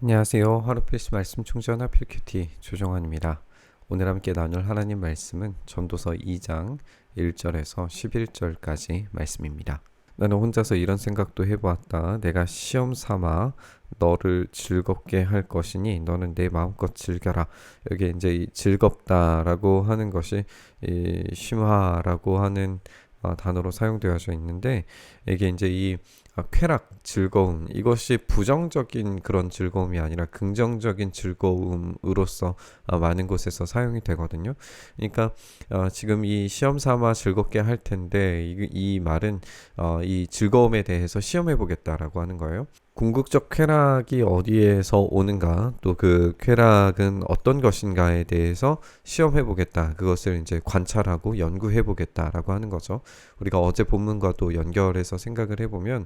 안녕하세요. 하루 필수 말씀 충전 하필큐티 조정환입니다. 오늘 함께 나눌 하나님 말씀은 전도서 2장 1절에서 11절까지 말씀입니다. 나는 혼자서 이런 생각도 해보았다. 내가 시험 삼아 너를 즐겁게 할 것이니 너는 내 마음껏 즐겨라. 여기 이제 이 즐겁다라고 하는 것이 이 심화라고 하는 단어로 사용되어져 있는데, 이게 이제 이 쾌락, 즐거움, 이것이 부정적인 그런 즐거움이 아니라 긍정적인 즐거움으로서 많은 곳에서 사용이 되거든요. 그러니까 지금 이 시험 삼아 즐겁게 할 텐데, 이 말은 이 즐거움에 대해서 시험해 보겠다라고 하는 거예요. 궁극적 쾌락이 어디에서 오는가, 또 그 쾌락은 어떤 것인가에 대해서 시험해 보겠다. 그것을 이제 관찰하고 연구해 보겠다라고 하는 거죠. 우리가 어제 본문과도 연결해서 생각을 해보면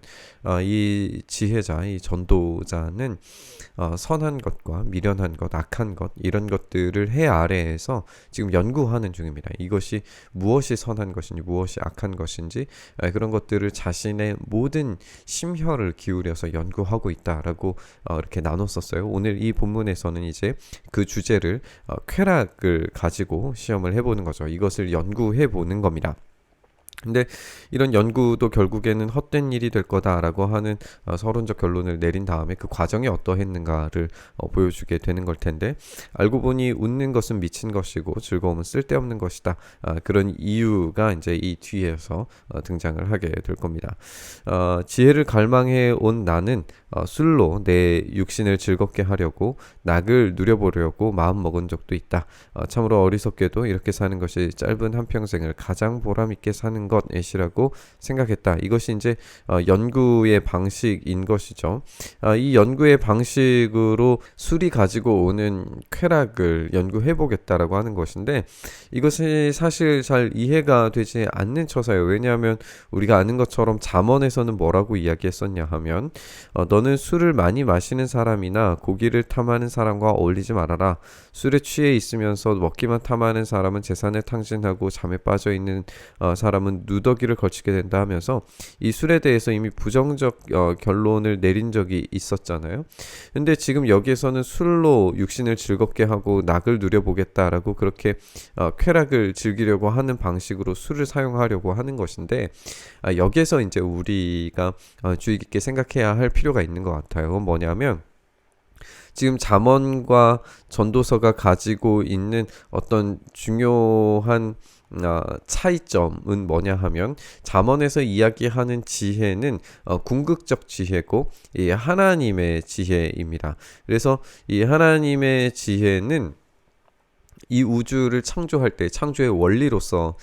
이 지혜자, 이 전도자는 선한 것과 미련한 것, 악한 것, 이런 것들을 해 아래에서 지금 연구하는 중입니다. 이것이 무엇이 선한 것인지 무엇이 악한 것인지 그런 것들을 자신의 모든 심혈을 기울여서 연구하고 있다라고 이렇게 나눴었어요. 오늘 이 본문에서는 이제 그 주제를 쾌락을 가지고 시험을 해보는 거죠. 이것을 연구해 보는 겁니다. 근데 이런 연구도 결국에는 헛된 일이 될 거다라고 하는 서론적 결론을 내린 다음에 그 과정이 어떠했는가를 보여주게 되는 걸 텐데, 알고 보니 웃는 것은 미친 것이고 즐거움은 쓸데없는 것이다. 그런 이유가 이제 이 뒤에서 등장을 하게 될 겁니다. 지혜를 갈망해 온 나는 술로 내 육신을 즐겁게 하려고 낙을 누려보려고 마음 먹은 적도 있다. 참으로 어리석게도 이렇게 사는 것이 짧은 한평생을 가장 보람있게 사는 것이라고 생각했다. 이것이 이제 연구의 방식인 것이죠. 이 연구의 방식으로 술이 가지고 오는 쾌락을 연구해 보겠다라고 하는 것인데, 이것이 사실 잘 이해가 되지 않는 처사예요. 왜냐하면 우리가 아는 것처럼 잠언에서는 뭐라고 이야기했었냐 하면 너는 술을 많이 마시는 사람이나 고기를 탐하는 사람과 어울리지 말아라. 술에 취해 있으면서 먹기만 탐하는 사람은 재산을 탕진하고 잠에 빠져 있는 사람은 누더기를 걸치게 된다 하면서 이 술에 대해서 이미 부정적 결론을 내린 적이 있었잖아요. 근데 지금 여기에서는 술로 육신을 즐겁게 하고 낙을 누려보겠다라고 그렇게 쾌락을 즐기려고 하는 방식으로 술을 사용하려고 하는 것인데, 여기에서 이제 우리가 주의 깊게 생각해야 할 필요가 있는 것 같아요. 그건 뭐냐면, 지금 잠언과 전도서가 가지고 있는 어떤 중요한 차이점은 뭐냐 하면, 잠언에서 이야기하는 지혜는 궁극적 지혜고 이 하나님의 지혜입니다. 그래서 이 하나님의 지혜는 이 우주를 창조할 때 창조의 원리로서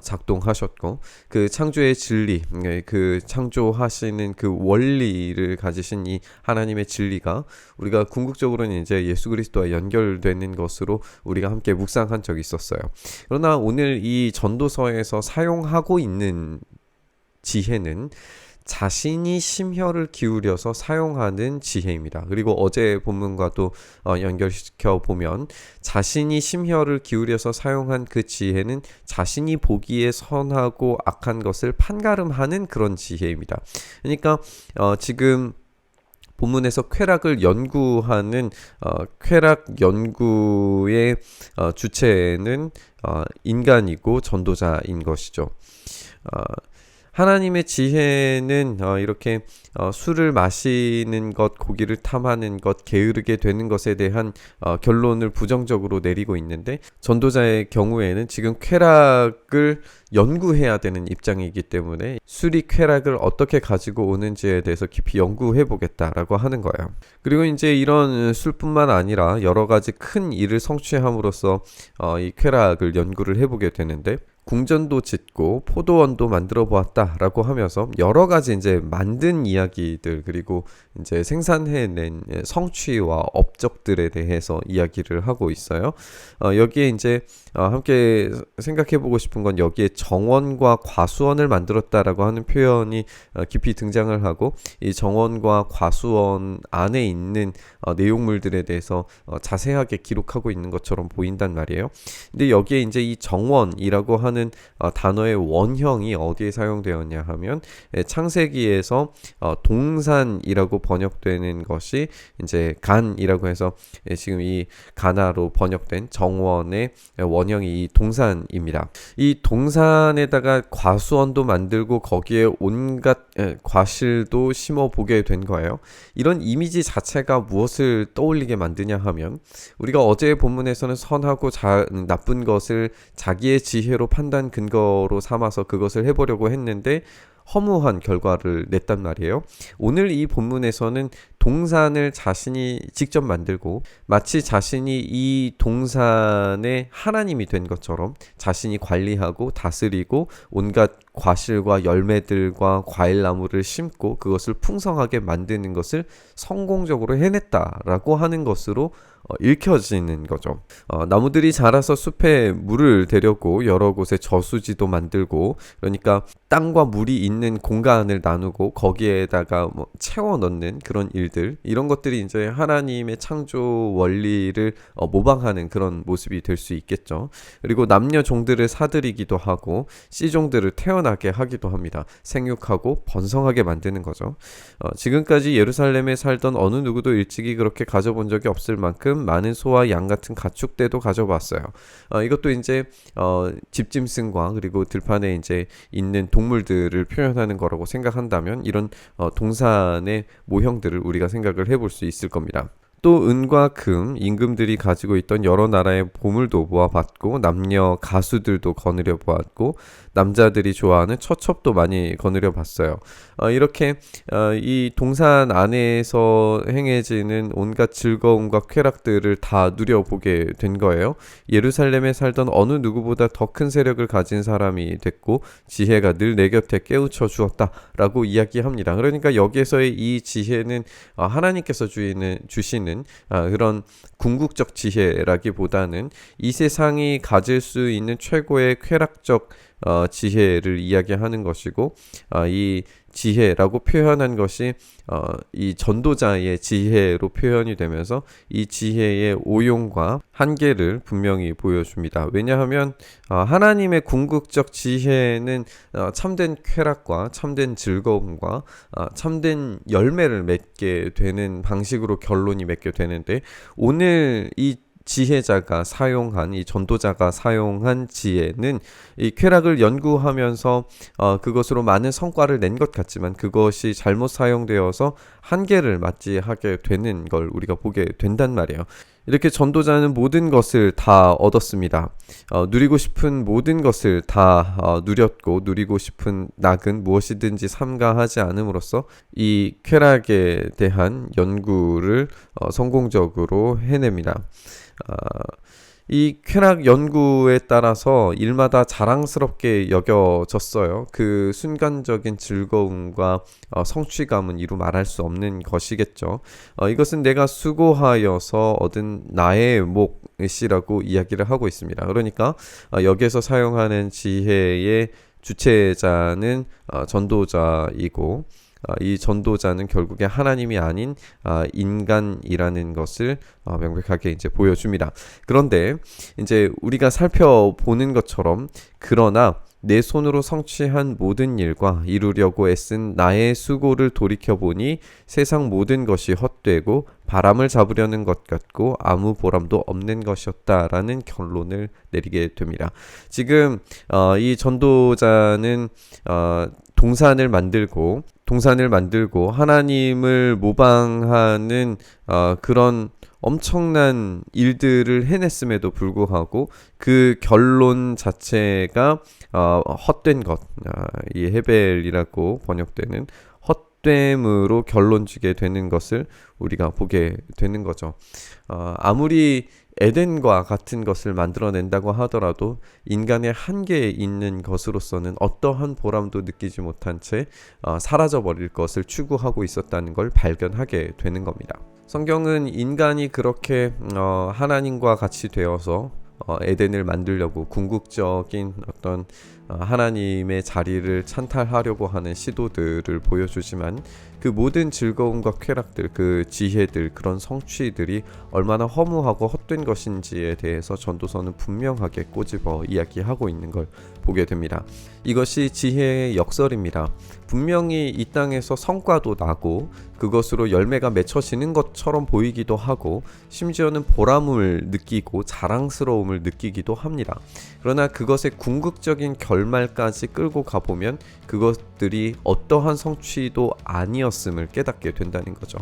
작동하셨고, 그 창조의 진리, 그 창조하시는 그 원리를 가지신 이 하나님의 진리가 우리가 궁극적으로는 이제 예수 그리스도와 연결되는 것으로 우리가 함께 묵상한 적이 있었어요. 그러나 오늘 이 전도서에서 사용하고 있는 지혜는 자신이 심혈을 기울여서 사용하는 지혜입니다. 그리고 어제 본문과도 연결시켜 보면 자신이 심혈을 기울여서 사용한 그 지혜는 자신이 보기에 선하고 악한 것을 판가름하는 그런 지혜입니다. 그러니까 지금 본문에서 쾌락을 연구하는 쾌락 연구의 주체는 인간이고 전도자인 것이죠. 하나님의 지혜는 이렇게 술을 마시는 것, 고기를 탐하는 것, 게으르게 되는 것에 대한 결론을 부정적으로 내리고 있는데, 전도자의 경우에는 지금 쾌락을 연구해야 되는 입장이기 때문에 술이 쾌락을 어떻게 가지고 오는지에 대해서 깊이 연구해 보겠다라고 하는 거예요. 그리고 이제 이런 술뿐만 아니라 여러 가지 큰 일을 성취함으로써 이 쾌락을 연구를 해보게 되는데, 궁전도 짓고 포도원도 만들어 보았다라고 하면서 여러 가지 이제 만든 이야기들, 그리고 이제 생산해낸 성취와 업적들에 대해서 이야기를 하고 있어요. 여기에 이제 함께 생각해 보고 싶은 건, 여기에 정원과 과수원을 만들었다라고 하는 표현이 깊이 등장을 하고, 이 정원과 과수원 안에 있는 내용물들에 대해서 자세하게 기록하고 있는 것처럼 보인단 말이에요. 근데 여기에 이제 이 정원이라고 하는 동산이라는 단어의 원형이 어디에 사용되었냐 하면 창세기에서 동산이라고 번역되는 것이 이제 간이라고 해서 지금 이 가나로 번역된 정원의 원형이 이 동산입니다. 이 동산에다가 과수원도 만들고 거기에 온갖 과실도 심어 보게 된 거예요. 이런 이미지 자체가 무엇을 떠올리게 만드냐 하면 우리가 어제 본문에서는 선하고 나쁜 것을 자기의 지혜로 판단 근거로 삼아서 그것을 해보려고 했는데 허무한 결과를 냈단 말이에요. 오늘 이 본문에서는 동산을 자신이 직접 만들고 마치 자신이 이 동산의 하나님이 된 것처럼 자신이 관리하고 다스리고 온갖 과실과 열매들과 과일나무를 심고 그것을 풍성하게 만드는 것을 성공적으로 해냈다라고 하는 것으로 읽혀지는 거죠. 나무들이 자라서 숲에 물을 대려고 여러 곳에 저수지도 만들고 그러니까 땅과 물이 있는 공간을 나누고 거기에다가 채워 넣는 그런 일들 이런 것들이 이제 하나님의 창조 원리를 모방하는 그런 모습이 될 수 있겠죠. 그리고 남녀 종들을 사들이기도 하고 씨종들을 태어나게 하기도 합니다. 생육하고 번성하게 만드는 거죠. 지금까지 예루살렘에 살던 어느 누구도 일찍이 그렇게 가져본 적이 없을 만큼 많은 소와 양 같은 가축대도 가져봤어요. 이것도 이제 집짐승과 그리고 들판에 이제 있는 동물들을 표현하는 거라고 생각한다면 이런 동산의 모형들을 우리가 생각을 해볼 수 있을 겁니다. 또 은과 금, 임금들이 가지고 있던 여러 나라의 보물도 모아봤고 남녀 가수들도 거느려 보았고 남자들이 좋아하는 처첩도 많이 거느려 봤어요. 이렇게 이 동산 안에서 행해지는 온갖 즐거움과 쾌락들을 다 누려보게 된 거예요. 예루살렘에 살던 어느 누구보다 더 큰 세력을 가진 사람이 됐고 지혜가 늘 내 곁에 깨우쳐 주었다라고 이야기합니다. 그러니까 여기에서의 이 지혜는 하나님께서 주시는 그런 궁극적 지혜라기보다는 이 세상이 가질 수 있는 최고의 쾌락적 지혜를 이야기하는 것이고 이 지혜라고 표현한 것이 이 전도자의 지혜로 표현이 되면서 이 지혜의 오용과 한계를 분명히 보여줍니다. 왜냐하면 하나님의 궁극적 지혜는 참된 쾌락과 참된 즐거움과 참된 열매를 맺게 되는 방식으로 결론이 맺게 되는데 오늘 이 지혜자가 사용한 이 전도자가 사용한 지혜는 이 쾌락을 연구하면서 그것으로 많은 성과를 낸 것 같지만 그것이 잘못 사용되어서 한계를 맞이하게 되는 걸 우리가 보게 된단 말이에요. 이렇게 전도자는 모든 것을 다 얻었습니다. 누리고 싶은 모든 것을 다 누렸고 누리고 싶은 낙은 무엇이든지 삼가하지 않음으로써 이 쾌락에 대한 연구를 성공적으로 해냅니다. 이 쾌락 연구에 따라서 일마다 자랑스럽게 여겨졌어요. 그 순간적인 즐거움과 성취감은 이루 말할 수 없는 것이겠죠. 이것은 내가 수고하여서 얻은 나의 몫이라고 이야기를 하고 있습니다. 그러니까 여기에서 사용하는 지혜의 주체자는 전도자이고 이 전도자는 결국에 하나님이 아닌 인간이라는 것을 명백하게 이제 보여줍니다. 그런데 이제 우리가 살펴보는 것처럼 그러나 내 손으로 성취한 모든 일과 이루려고 애쓴 나의 수고를 돌이켜보니 세상 모든 것이 헛되고 바람을 잡으려는 것 같고 아무 보람도 없는 것이었다라는 결론을 내리게 됩니다. 지금 이 전도자는 동산을 만들고 하나님을 모방하는 그런 엄청난 일들을 해냈음에도 불구하고 그 결론 자체가 헛된 것, 이 헤벨이라고 번역되는 헛됨으로 결론 지게 되는 것을 우리가 보게 되는 거죠. 아무리 에덴과 같은 것을 만들어낸다고 하더라도 인간의 한계에 있는 것으로서는 어떠한 보람도 느끼지 못한 채 사라져버릴 것을 추구하고 있었다는 걸 발견하게 되는 겁니다. 성경은 인간이 그렇게 하나님과 같이 되어서 에덴을 만들려고 궁극적인 어떤 하나님의 자리를 찬탈하려고 하는 시도들을 보여주지만 그 모든 즐거움과 쾌락들, 그 지혜들, 그런 성취들이 얼마나 허무하고 헛된 것인지에 대해서 전도서는 분명하게 꼬집어 이야기하고 있는 걸 보게 됩니다. 이것이 지혜의 역설입니다. 분명히 이 땅에서 성과도 나고 그것으로 열매가 맺혀지는 것처럼 보이기도 하고 심지어는 보람을 느끼고 자랑스러움을 느끼기도 합니다. 그러나 그것의 궁극적인 결말까지 끌고 가보면 그것들이 어떠한 성취도 아니었음을 깨닫게 된다는 거죠.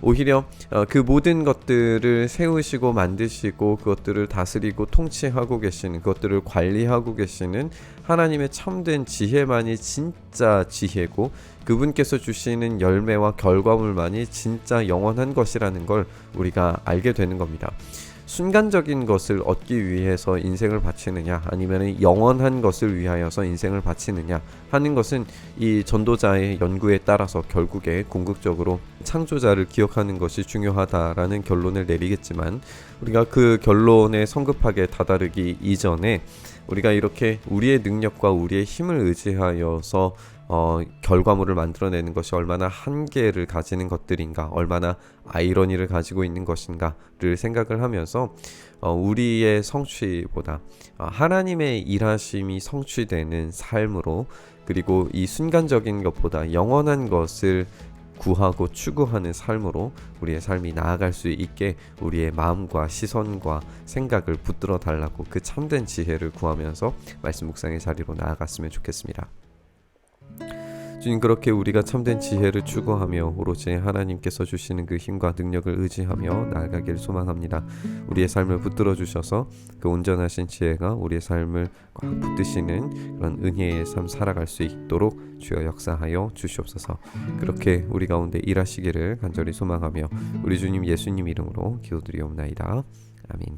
오히려 그 모든 것들을 세우시고 만드시고 그것들을 다스리고 통치하고 계시는, 그것들을 관리하고 계시는 하나님의 참된 지혜만이 진짜 지혜고 그분께서 주시는 열매와 결과물만이 진짜 영원한 것이라는 걸 우리가 알게 되는 겁니다. 순간적인 것을 얻기 위해서 인생을 바치느냐 아니면 영원한 것을 위하여서 인생을 바치느냐 하는 것은 이 전도자의 연구에 따라서 결국에 궁극적으로 창조자를 기억하는 것이 중요하다라는 결론을 내리겠지만, 우리가 그 결론에 성급하게 다다르기 이전에 우리가 이렇게 우리의 능력과 우리의 힘을 의지하여서 결과물을 만들어내는 것이 얼마나 한계를 가지는 것들인가, 얼마나 아이러니를 가지고 있는 것인가를 생각을 하면서 우리의 성취보다 하나님의 일하심이 성취되는 삶으로, 그리고 이 순간적인 것보다 영원한 것을 구하고 추구하는 삶으로 우리의 삶이 나아갈 수 있게 우리의 마음과 시선과 생각을 붙들어 달라고 그 참된 지혜를 구하면서 말씀 묵상의 자리로 나아갔으면 좋겠습니다. 주님, 그렇게 우리가 참된 지혜를 추구하며 오로지 하나님께서 주시는 그 힘과 능력을 의지하며 나아가길 소망합니다. 우리의 삶을 붙들어 주셔서 그 온전하신 지혜가 우리의 삶을 꽉 붙드시는 그런 은혜의 삶 살아갈 수 있도록 주여 역사하여 주시옵소서. 그렇게 우리 가운데 일하시기를 간절히 소망하며 우리 주님 예수님 이름으로 기도드리옵나이다. 아멘.